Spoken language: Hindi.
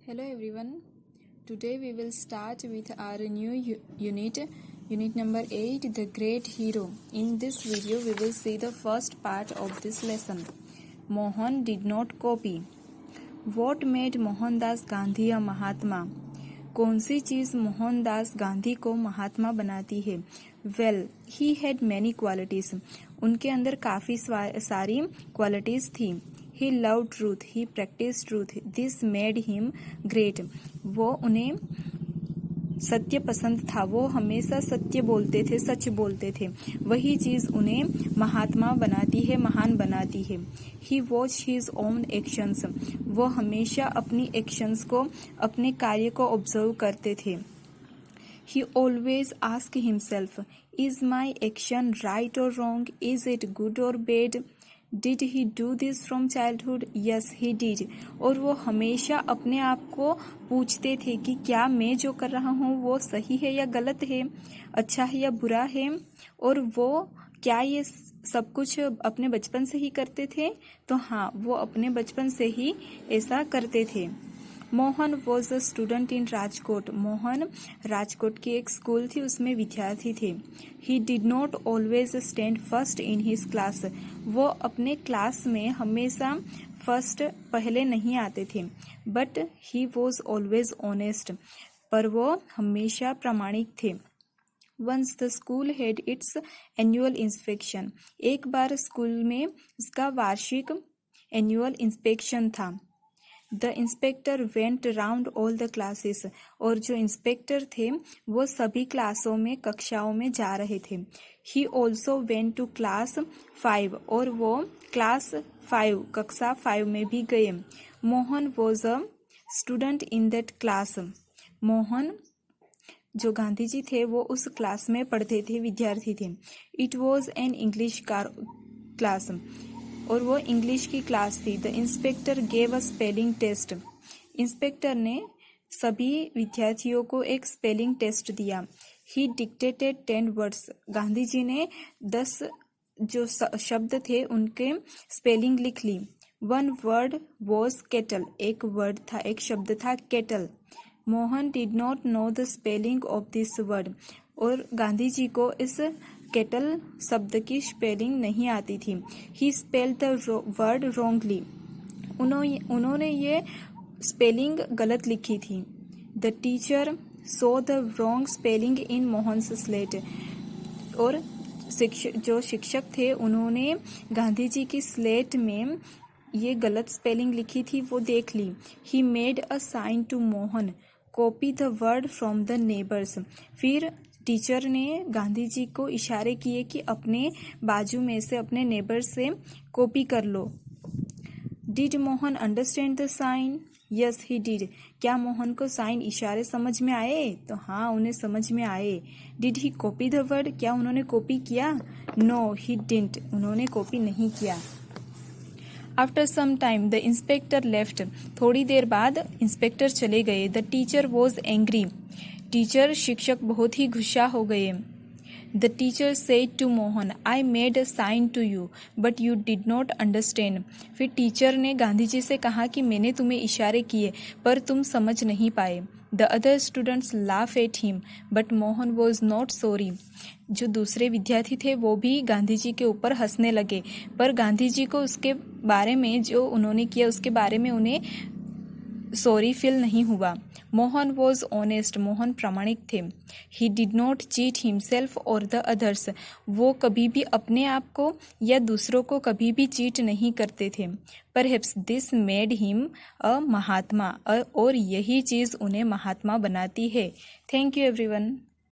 Hello everyone. Today we will start with our new unit number 8, The Great Hero. In this video we will see the first part of this lesson. Mohan did not copy. What made Mohandas Gandhi a Mahatma? कौन सी चीज मोहनदास गांधी को महात्मा बनाती है? Well, he had many qualities. उनके अंदर काफी सारी क्वालिटीज थी. He loved truth. He practiced truth. This made him great. वो उन्हें सत्य पसंद था. वो हमेशा सत्य बोलते थे, सच बोलते थे. वही चीज उन्हें महात्मा बनाती है, महान बनाती है. He watched his own actions. वो हमेशा अपनी एक्शंस को, अपने कार्य को ऑब्जर्व करते थे. He always asked himself, is my action right or wrong? Is it good or bad? Did he do this from childhood? Yes, he did. और वो हमेशा अपने आप को पूछते थे कि क्या मैं जो कर रहा हूँ वो सही है या गलत है, अच्छा है या बुरा है, और वो क्या ये सब कुछ अपने बचपन से ही करते थे? तो हाँ, वो अपने बचपन से ही ऐसा करते थे. Mohan was a student in Rajkot. Mohan Rajkot की एक स्कूल थी, उसमें विद्यार्थी थे. He did not always stand first in his class. वो अपने क्लास में हमेशा फर्स्ट पहले नहीं आते थे. But he was always honest. पर वो हमेशा प्रामाणिक थे. Once the school had its annual inspection. एक बार स्कूल में इसका वार्षिक एनुअल इंस्पेक्शन था. The inspector went around all the classes. और जो इंस्पेक्टर थे वो सभी क्लासों में, कक्षाओं में जा रहे थे. He also went to class 5. और वो क्लास 5, कक्षा 5 में भी गए. Mohan was a student in that class. Mohan जो गांधी जी थे वो उस क्लास में पढ़ते थे, विद्यार्थी थे. It was an English class. और वो इंग्लिश की क्लास थी. The inspector gave a spelling test. Inspector ने सभी विद्यार्थियों को एक स्पेलिंग टेस्ट दिया. He dictated 10 words. Gandhi ji ने 10 जो शब्द थे उनके स्पेलिंग लिख ली. 1 वर्ड वॉज केटल. एक वर्ड था, एक शब्द था kettle. Mohan did not know the spelling of this word. और गांधी जी को इस केटल शब्द की स्पेलिंग नहीं आती थी. ही स्पेल्ड द वर्ड रॉन्गली. उन्होंने ये स्पेलिंग गलत लिखी थी. The teacher so the wrong spelling in Mohan's slate. और जो शिक्षक थे उन्होंने गांधी जी की स्लेट में ये गलत स्पेलिंग लिखी थी, वो देख ली. He made a sign to Mohan, copy the word from the neighbours. फिर टीचर ने गांधी जी को इशारे किए कि अपने बाजू में से, अपने नेबर से कॉपी कर लो. Did Mohan understand the sign? Yes he did. क्या मोहन को साइन, इशारे समझ में आए? तो हाँ, उन्हें समझ में आए. Did he copy the word? क्या उन्होंने कॉपी किया? No he didn't. उन्होंने कॉपी नहीं किया. After some time the inspector left. थोड़ी देर बाद इंस्पेक्टर चले गए. The teacher was angry. Teacher, शिक्षक बहुत ही गुस्सा हो गए. The teacher said to Mohan, I made a sign to you but you did not understand. फिर टीचर ने गांधी जी से कहा कि मैंने तुम्हें इशारे किए पर तुम समझ नहीं पाए. The other students laugh at him but Mohan was not sorry. जो दूसरे विद्यार्थी थे वो भी गांधी जी के ऊपर हंसने लगे, पर गांधी जी को उसके बारे में, जो उन्होंने किया उसके बारे में उन्हें सॉरी फील नहीं हुआ. Mohan was honest. मोहन प्रामाणिक थे. He did not cheat himself और द अदर्स. वो कभी भी अपने आप को या दूसरों को कभी भी चीट नहीं करते थे. Perhaps this made him a Mahatma. और यही चीज उन्हें महात्मा बनाती है. Thank you everyone.